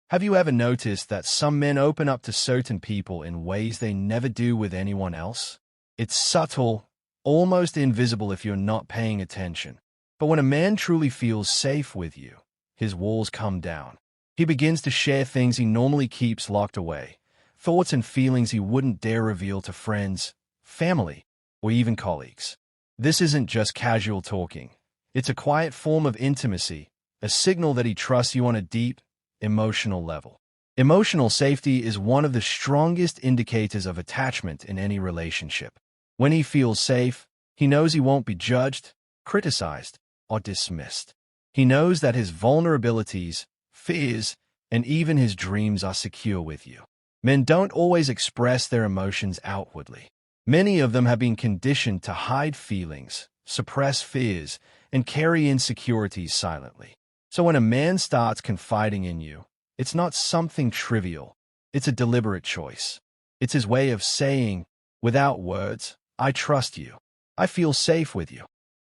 Have you ever noticed that some men open up to certain people in ways they never do with anyone else? It's subtle, almost invisible if you're not paying attention. But when a man truly feels safe with you, his walls come down. He begins to share things he normally keeps locked away, thoughts and feelings he wouldn't dare reveal to friends, family, or even colleagues. This isn't just casual talking. It's a quiet form of intimacy, a signal that he trusts you on a deep, emotional level. Emotional safety is one of the strongest indicators of attachment in any relationship. When he feels safe, he knows he won't be judged, criticized, or dismissed. He knows that his vulnerabilities, fears, and even his dreams are secure with you. Men don't always express their emotions outwardly. Many of them have been conditioned to hide feelings, suppress fears, and carry insecurities silently. So when a man starts confiding in you, it's not something trivial. It's a deliberate choice. It's his way of saying, without words, I trust you. I feel safe with you.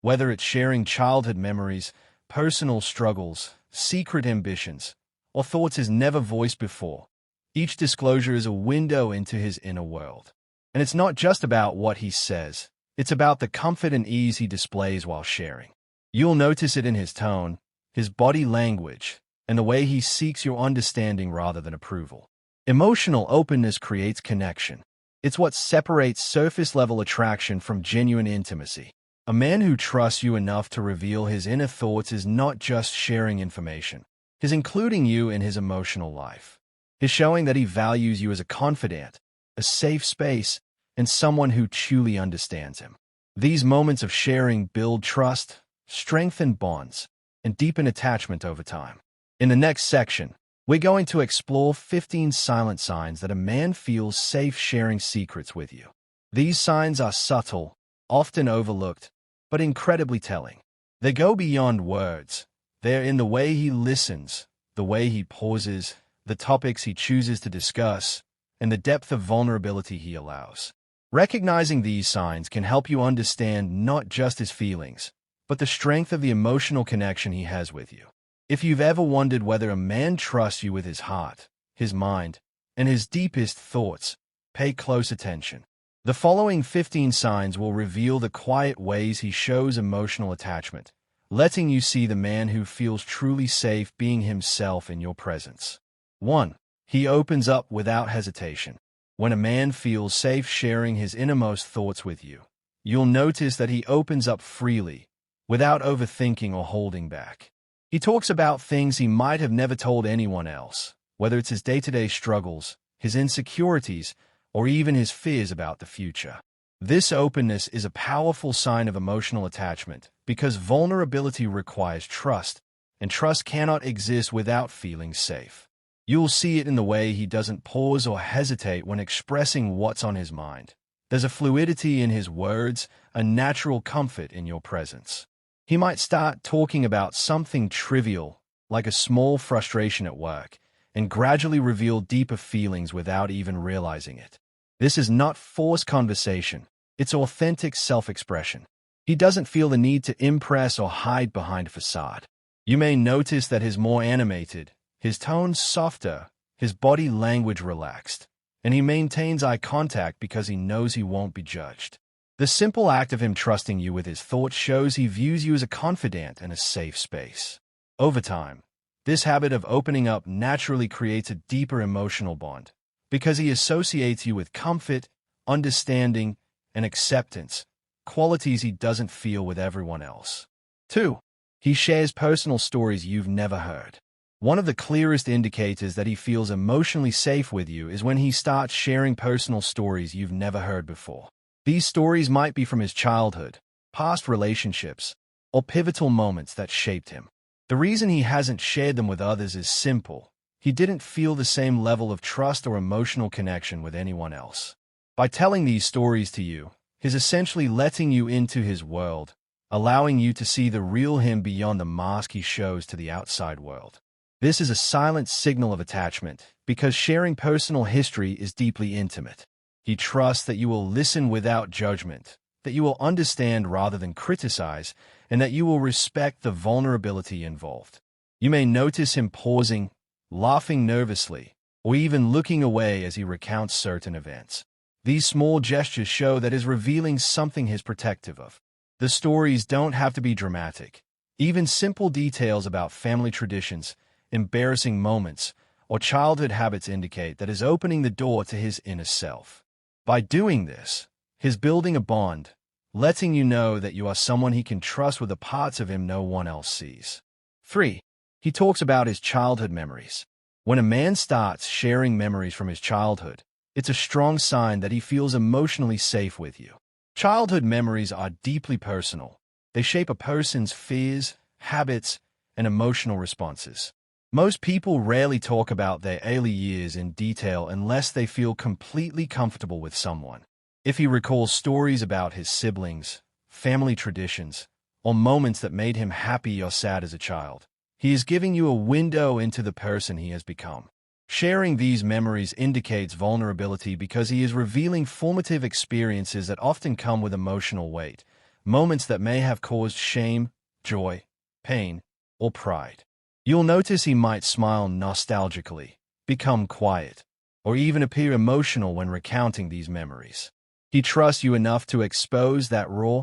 Whether it's sharing childhood memories, personal struggles, secret ambitions, or thoughts he's never voiced before, each disclosure is a window into his inner world. And it's not just about what he says. It's about the comfort and ease he displays while sharing. You'll notice it in his tone, his body language, and the way he seeks your understanding rather than approval. Emotional openness creates connection. It's what separates surface-level attraction from genuine intimacy. A man who trusts you enough to reveal his inner thoughts is not just sharing information. He's including you in his emotional life. He's showing that he values you as a confidant, a safe space, and someone who truly understands him. These moments of sharing build trust, strengthen bonds, and deepen attachment over time. In the next section, we're going to explore 15 silent signs that a man feels safe sharing secrets with you. These signs are subtle, often overlooked, but incredibly telling. They go beyond words. They're in the way he listens, the way he pauses, the topics he chooses to discuss, and the depth of vulnerability he allows. Recognizing these signs can help you understand not just his feelings, but the strength of the emotional connection he has with you. If you've ever wondered whether a man trusts you with his heart, his mind, and his deepest thoughts, pay close attention. The following 15 signs will reveal the quiet ways he shows emotional attachment, letting you see the man who feels truly safe being himself in your presence. 1. He opens up without hesitation. When a man feels safe sharing his innermost thoughts with you, you'll notice that he opens up freely, without overthinking or holding back. He talks about things he might have never told anyone else, whether it's his day-to-day struggles, his insecurities, or even his fears about the future. This openness is a powerful sign of emotional attachment because vulnerability requires trust, and trust cannot exist without feeling safe. You'll see it in the way he doesn't pause or hesitate when expressing what's on his mind. There's a fluidity in his words, a natural comfort in your presence. He might start talking about something trivial, like a small frustration at work, and gradually reveal deeper feelings without even realizing it. This is not forced conversation. It's authentic self-expression. He doesn't feel the need to impress or hide behind a facade. You may notice that he's more animated, his tone softer, his body language relaxed, and he maintains eye contact because he knows he won't be judged. The simple act of him trusting you with his thoughts shows he views you as a confidant and a safe space. Over time, this habit of opening up naturally creates a deeper emotional bond because he associates you with comfort, understanding, and acceptance, qualities he doesn't feel with everyone else. 2. He shares personal stories you've never heard. One of the clearest indicators that he feels emotionally safe with you is when he starts sharing personal stories you've never heard before. These stories might be from his childhood, past relationships, or pivotal moments that shaped him. The reason he hasn't shared them with others is simple. He didn't feel the same level of trust or emotional connection with anyone else. By telling these stories to you, he's essentially letting you into his world, allowing you to see the real him beyond the mask he shows to the outside world. This is a silent signal of attachment because sharing personal history is deeply intimate. He trusts that you will listen without judgment, that you will understand rather than criticize, and that you will respect the vulnerability involved. You may notice him pausing, laughing nervously, or even looking away as he recounts certain events. These small gestures show that he's revealing something he's protective of. The stories don't have to be dramatic. Even simple details about family traditions, embarrassing moments, or childhood habits indicate that he's opening the door to his inner self. By doing this, he's building a bond, letting you know that you are someone he can trust with the parts of him no one else sees. 3. He talks about his childhood memories. When a man starts sharing memories from his childhood, it's a strong sign that he feels emotionally safe with you. Childhood memories are deeply personal. They shape a person's fears, habits, and emotional responses. Most people rarely talk about their early years in detail unless they feel completely comfortable with someone. If he recalls stories about his siblings, family traditions, or moments that made him happy or sad as a child, he is giving you a window into the person he has become. Sharing these memories indicates vulnerability because he is revealing formative experiences that often come with emotional weight, moments that may have caused shame, joy, pain, or pride. You'll notice he might smile nostalgically, become quiet, or even appear emotional when recounting these memories. He trusts you enough to expose that raw,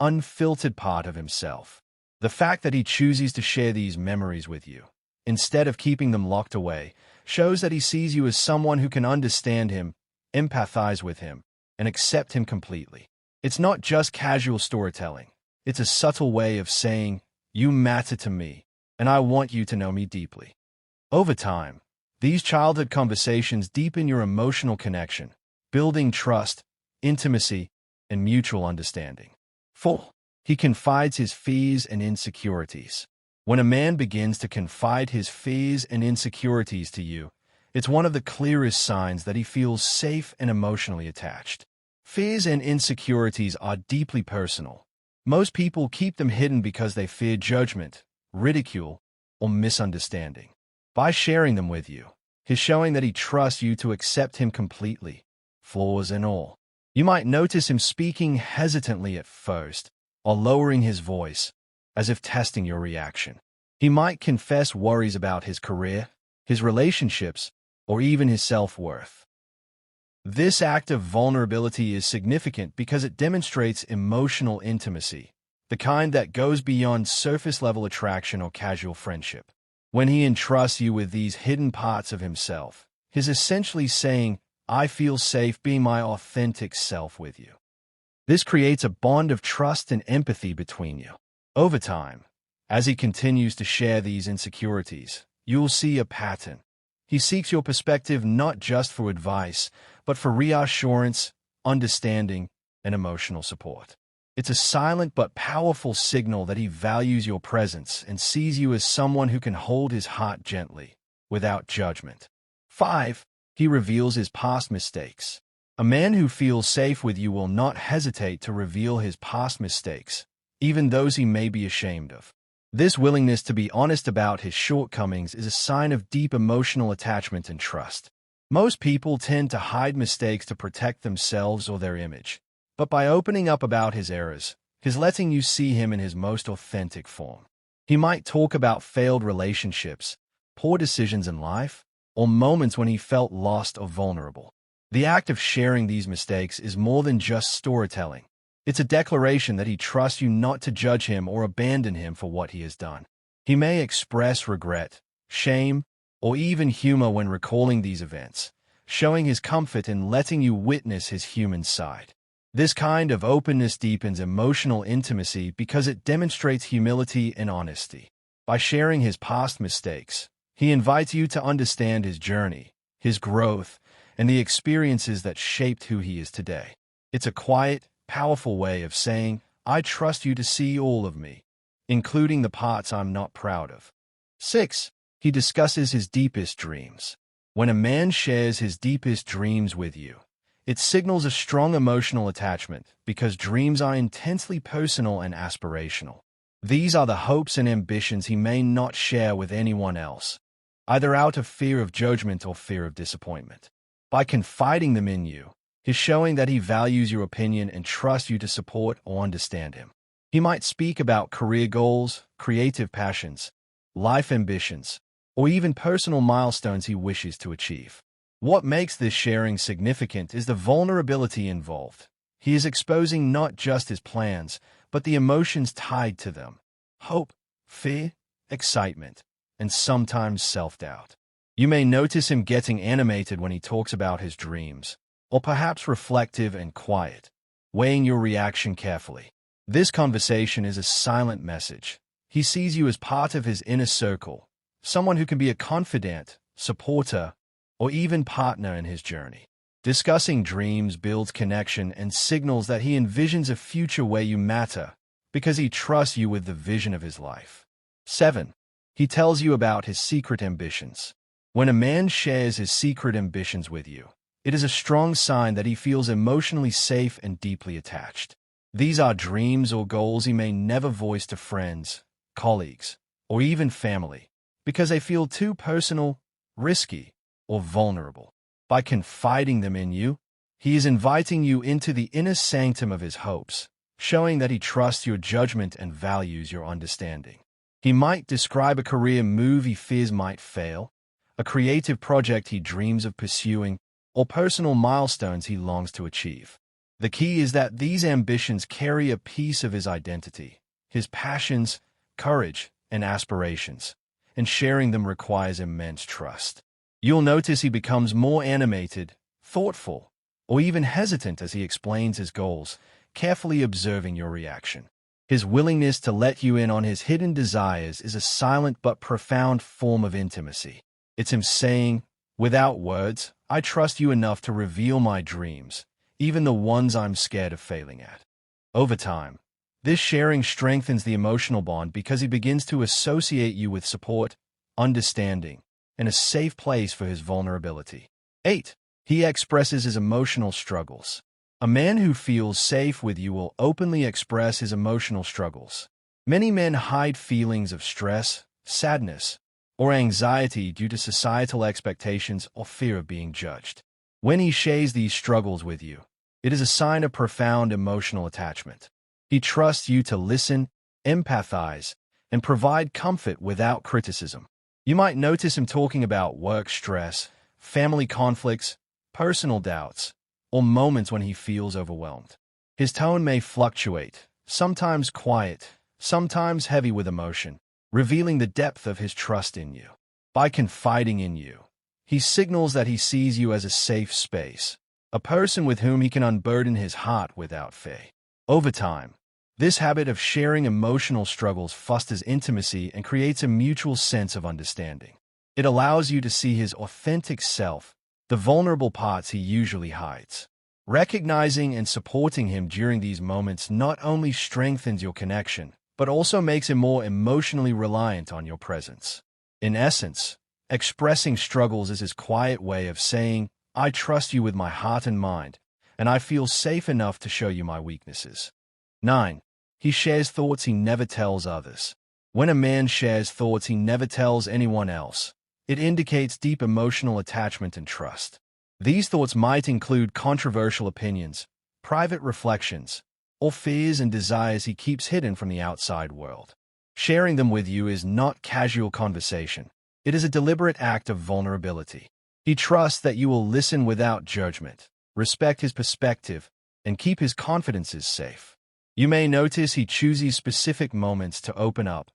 unfiltered part of himself. The fact that he chooses to share these memories with you, instead of keeping them locked away, shows that he sees you as someone who can understand him, empathize with him, and accept him completely. It's not just casual storytelling. It's a subtle way of saying, "You matter to me, and I want you to know me deeply." Over time, these childhood conversations deepen your emotional connection, building trust, intimacy, and mutual understanding. 4. He confides his fears and insecurities. When a man begins to confide his fears and insecurities to you, it's one of the clearest signs that he feels safe and emotionally attached. Fears and insecurities are deeply personal. Most people keep them hidden because they fear judgment, ridicule, or misunderstanding. By sharing them with you, he's showing that he trusts you to accept him completely, flaws and all. You might notice him speaking hesitantly at first, or lowering his voice, as if testing your reaction. He might confess worries about his career, his relationships, or even his self-worth. This act of vulnerability is significant because it demonstrates emotional intimacy, the kind that goes beyond surface-level attraction or casual friendship. When he entrusts you with these hidden parts of himself, he's essentially saying, "I feel safe being my authentic self with you." This creates a bond of trust and empathy between you. Over time, as he continues to share these insecurities, you'll see a pattern. He seeks your perspective not just for advice, but for reassurance, understanding, and emotional support. It's a silent but powerful signal that he values your presence and sees you as someone who can hold his heart gently, without judgment. 5. He reveals his past mistakes. A man who feels safe with you will not hesitate to reveal his past mistakes, even those he may be ashamed of. This willingness to be honest about his shortcomings is a sign of deep emotional attachment and trust. Most people tend to hide mistakes to protect themselves or their image, but by opening up about his errors, he's letting you see him in his most authentic form. He might talk about failed relationships, poor decisions in life, or moments when he felt lost or vulnerable. The act of sharing these mistakes is more than just storytelling. It's a declaration that he trusts you not to judge him or abandon him for what he has done. He may express regret, shame, or even humor when recalling these events, showing his comfort in letting you witness his human side. This kind of openness deepens emotional intimacy because it demonstrates humility and honesty. By sharing his past mistakes, he invites you to understand his journey, his growth, and the experiences that shaped who he is today. It's a quiet, powerful way of saying, "I trust you to see all of me, including the parts I'm not proud of." 6. He discusses his deepest dreams. When a man shares his deepest dreams with you, it signals a strong emotional attachment because dreams are intensely personal and aspirational. These are the hopes and ambitions he may not share with anyone else, either out of fear of judgment or fear of disappointment. By confiding them in you, he's showing that he values your opinion and trusts you to support or understand him. He might speak about career goals, creative passions, life ambitions, or even personal milestones he wishes to achieve. What makes this sharing significant is the vulnerability involved. He is exposing not just his plans, but the emotions tied to them: hope, fear, excitement, and sometimes self-doubt. You may notice him getting animated when he talks about his dreams, or perhaps reflective and quiet, weighing your reaction carefully. This conversation is a silent message. He sees you as part of his inner circle, someone who can be a confidant, supporter, or even partner in his journey. Discussing dreams builds connection and signals that he envisions a future where you matter, because he trusts you with the vision of his life. 7. He tells you about his secret ambitions. When a man shares his secret ambitions with you, it is a strong sign that he feels emotionally safe and deeply attached. These are dreams or goals he may never voice to friends, colleagues, or even family, because they feel too personal, risky, or vulnerable. By confiding them in you, he is inviting you into the inner sanctum of his hopes, showing that he trusts your judgment and values your understanding. He might describe a career move he fears might fail, a creative project he dreams of pursuing, or personal milestones he longs to achieve. The key is that these ambitions carry a piece of his identity, his passions, courage, and aspirations, and sharing them requires immense trust. You'll notice he becomes more animated, thoughtful, or even hesitant as he explains his goals, carefully observing your reaction. His willingness to let you in on his hidden desires is a silent but profound form of intimacy. It's him saying, without words, I trust you enough to reveal my dreams, even the ones I'm scared of failing at. Over time, this sharing strengthens the emotional bond because he begins to associate you with support, understanding, and a safe place for his vulnerability. 8. He expresses his emotional struggles. A man who feels safe with you will openly express his emotional struggles. Many men hide feelings of stress, sadness, or anxiety due to societal expectations or fear of being judged. When he shares these struggles with you, it is a sign of profound emotional attachment. He trusts you to listen, empathize, and provide comfort without criticism. You might notice him talking about work stress, family conflicts, personal doubts, or moments when he feels overwhelmed. His tone may fluctuate, sometimes quiet, sometimes heavy with emotion, revealing the depth of his trust in you. By confiding in you, he signals that he sees you as a safe space, a person with whom he can unburden his heart without fear. Over time, this habit of sharing emotional struggles fosters intimacy and creates a mutual sense of understanding. It allows you to see his authentic self, the vulnerable parts he usually hides. Recognizing and supporting him during these moments not only strengthens your connection, but also makes him more emotionally reliant on your presence. In essence, expressing struggles is his quiet way of saying, I trust you with my heart and mind, and I feel safe enough to show you my weaknesses. 9. He shares thoughts he never tells others. When a man shares thoughts he never tells anyone else, it indicates deep emotional attachment and trust. These thoughts might include controversial opinions, private reflections, or fears and desires he keeps hidden from the outside world. Sharing them with you is not casual conversation. It is a deliberate act of vulnerability. He trusts that you will listen without judgment, respect his perspective, and keep his confidences safe. You may notice he chooses specific moments to open up,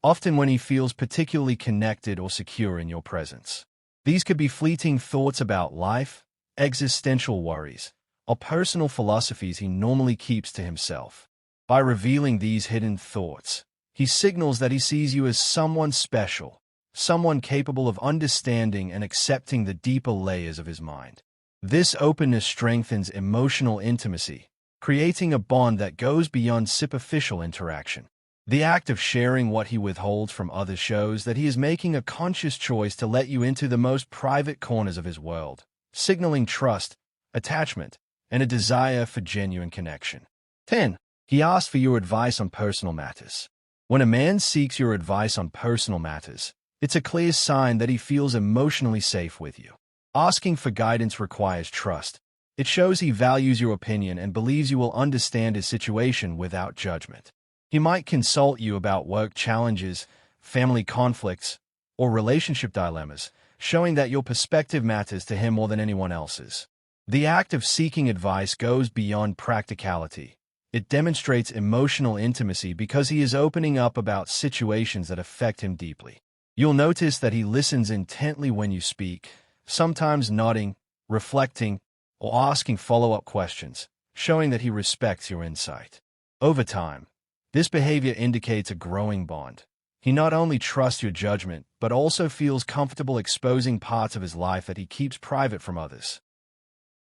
often when he feels particularly connected or secure in your presence. These could be fleeting thoughts about life, existential worries, or personal philosophies he normally keeps to himself. By revealing these hidden thoughts, he signals that he sees you as someone special, someone capable of understanding and accepting the deeper layers of his mind. This openness strengthens emotional intimacy, creating a bond that goes beyond superficial interaction. The act of sharing what he withholds from others shows that he is making a conscious choice to let you into the most private corners of his world, signaling trust, attachment, and a desire for genuine connection. 10. He asks for your advice on personal matters. When a man seeks your advice on personal matters, it's a clear sign that he feels emotionally safe with you. Asking for guidance requires trust. It shows he values your opinion and believes you will understand his situation without judgment. He might consult you about work challenges, family conflicts, or relationship dilemmas, showing that your perspective matters to him more than anyone else's. The act of seeking advice goes beyond practicality. It demonstrates emotional intimacy because he is opening up about situations that affect him deeply. You'll notice that he listens intently when you speak, sometimes nodding, reflecting, or asking follow-up questions, showing that he respects your insight. Over time, this behavior indicates a growing bond. He not only trusts your judgment, but also feels comfortable exposing parts of his life that he keeps private from others.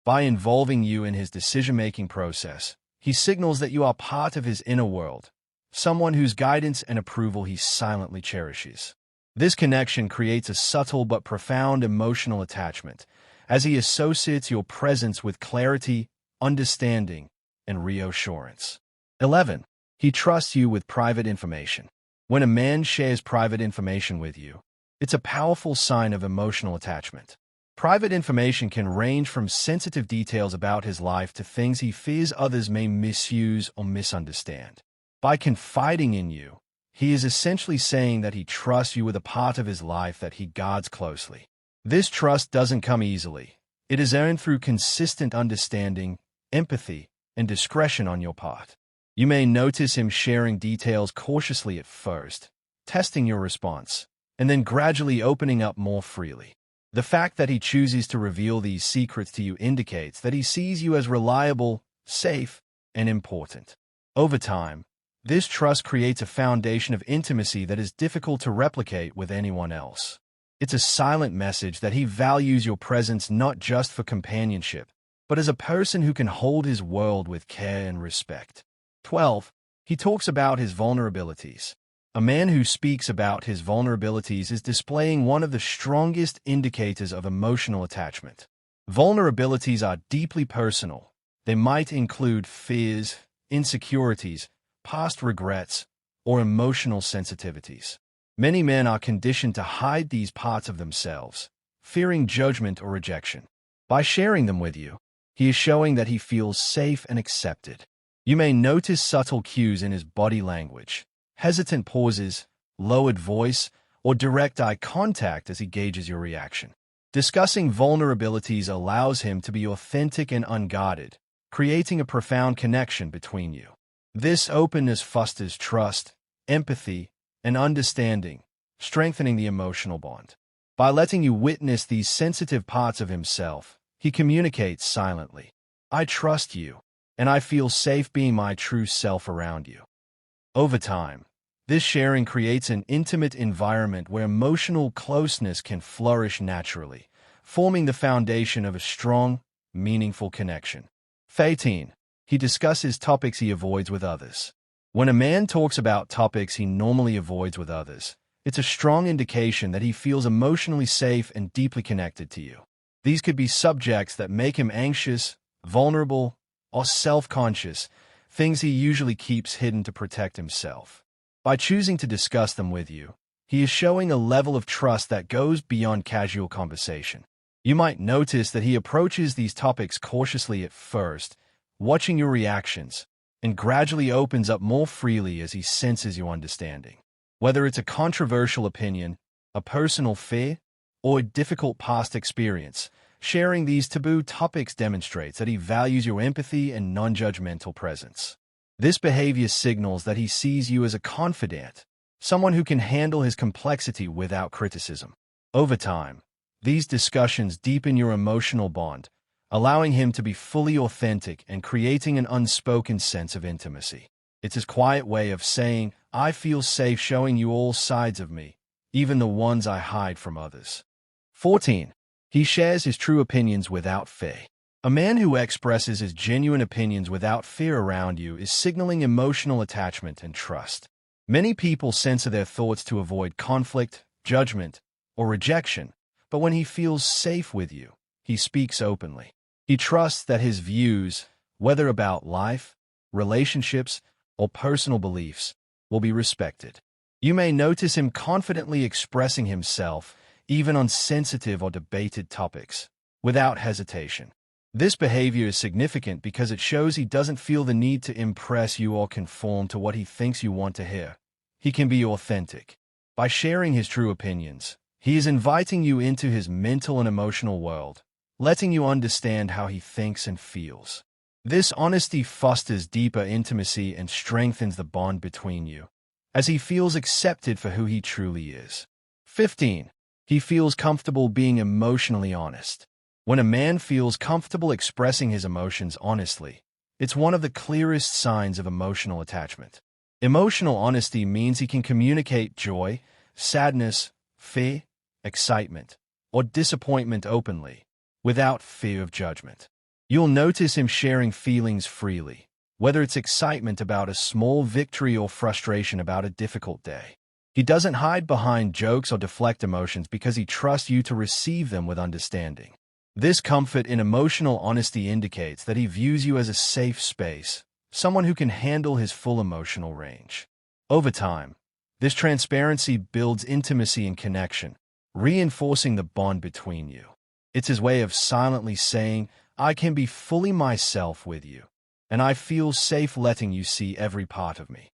By involving you in his decision-making process, he signals that you are part of his inner world, someone whose guidance and approval he silently cherishes. This connection creates a subtle but profound emotional attachment, as he associates your presence with clarity, understanding, and reassurance. 11. He trusts you with private information. When a man shares private information with you, it's a powerful sign of emotional attachment. Private information can range from sensitive details about his life to things he fears others may misuse or misunderstand. By confiding in you, he is essentially saying that he trusts you with a part of his life that he guards closely. This trust doesn't come easily. It is earned through consistent understanding, empathy, and discretion on your part. You may notice him sharing details cautiously at first, testing your response, and then gradually opening up more freely. The fact that he chooses to reveal these secrets to you indicates that he sees you as reliable, safe, and important. Over time, this trust creates a foundation of intimacy that is difficult to replicate with anyone else. It's a silent message that he values your presence not just for companionship, but as a person who can hold his world with care and respect. 12. He talks about his vulnerabilities. A man who speaks about his vulnerabilities is displaying one of the strongest indicators of emotional attachment. Vulnerabilities are deeply personal. They might include fears, insecurities, past regrets, or emotional sensitivities. Many men are conditioned to hide these parts of themselves, fearing judgment or rejection. By sharing them with you, he is showing that he feels safe and accepted. You may notice subtle cues in his body language, hesitant pauses, lowered voice, or direct eye contact as he gauges your reaction. Discussing vulnerabilities allows him to be authentic and unguarded, creating a profound connection between you. This openness fosters trust, empathy, and understanding, strengthening the emotional bond. By letting you witness these sensitive parts of himself, he communicates silently. I trust you, and I feel safe being my true self around you. Over time, this sharing creates an intimate environment where emotional closeness can flourish naturally, forming the foundation of a strong, meaningful connection. 13. He discusses topics he avoids with others. When a man talks about topics he normally avoids with others, it's a strong indication that he feels emotionally safe and deeply connected to you. These could be subjects that make him anxious, vulnerable, or self-conscious, things he usually keeps hidden to protect himself. By choosing to discuss them with you, he is showing a level of trust that goes beyond casual conversation. You might notice that he approaches these topics cautiously at first, watching your reactions, and gradually opens up more freely as he senses your understanding. Whether it's a controversial opinion, a personal fear, or a difficult past experience, sharing these taboo topics demonstrates that he values your empathy and non-judgmental presence. This behavior signals that he sees you as a confidant, someone who can handle his complexity without criticism. Over time, these discussions deepen your emotional bond, allowing him to be fully authentic and creating an unspoken sense of intimacy. It's his quiet way of saying, I feel safe showing you all sides of me, even the ones I hide from others. 14. He shares his true opinions without fear. A man who expresses his genuine opinions without fear around you is signaling emotional attachment and trust. Many people censor their thoughts to avoid conflict, judgment, or rejection, but when he feels safe with you, he speaks openly. He trusts that his views, whether about life, relationships, or personal beliefs, will be respected. You may notice him confidently expressing himself, even on sensitive or debated topics, without hesitation. This behavior is significant because it shows he doesn't feel the need to impress you or conform to what he thinks you want to hear. He can be authentic. By sharing his true opinions, He is inviting you into his mental and emotional world, letting you understand how he thinks and feels. This honesty fosters deeper intimacy and strengthens the bond between you, as he feels accepted for who he truly is. 15. He feels comfortable being emotionally honest. When a man feels comfortable expressing his emotions honestly, it's one of the clearest signs of emotional attachment. Emotional honesty means he can communicate joy, sadness, fear, excitement, or disappointment openly, without fear of judgment. You'll notice him sharing feelings freely, whether it's excitement about a small victory or frustration about a difficult day. He doesn't hide behind jokes or deflect emotions because he trusts you to receive them with understanding. This comfort in emotional honesty indicates that he views you as a safe space, someone who can handle his full emotional range. Over time, this transparency builds intimacy and connection, reinforcing the bond between you. It's his way of silently saying, "I can be fully myself with you, and I feel safe letting you see every part of me."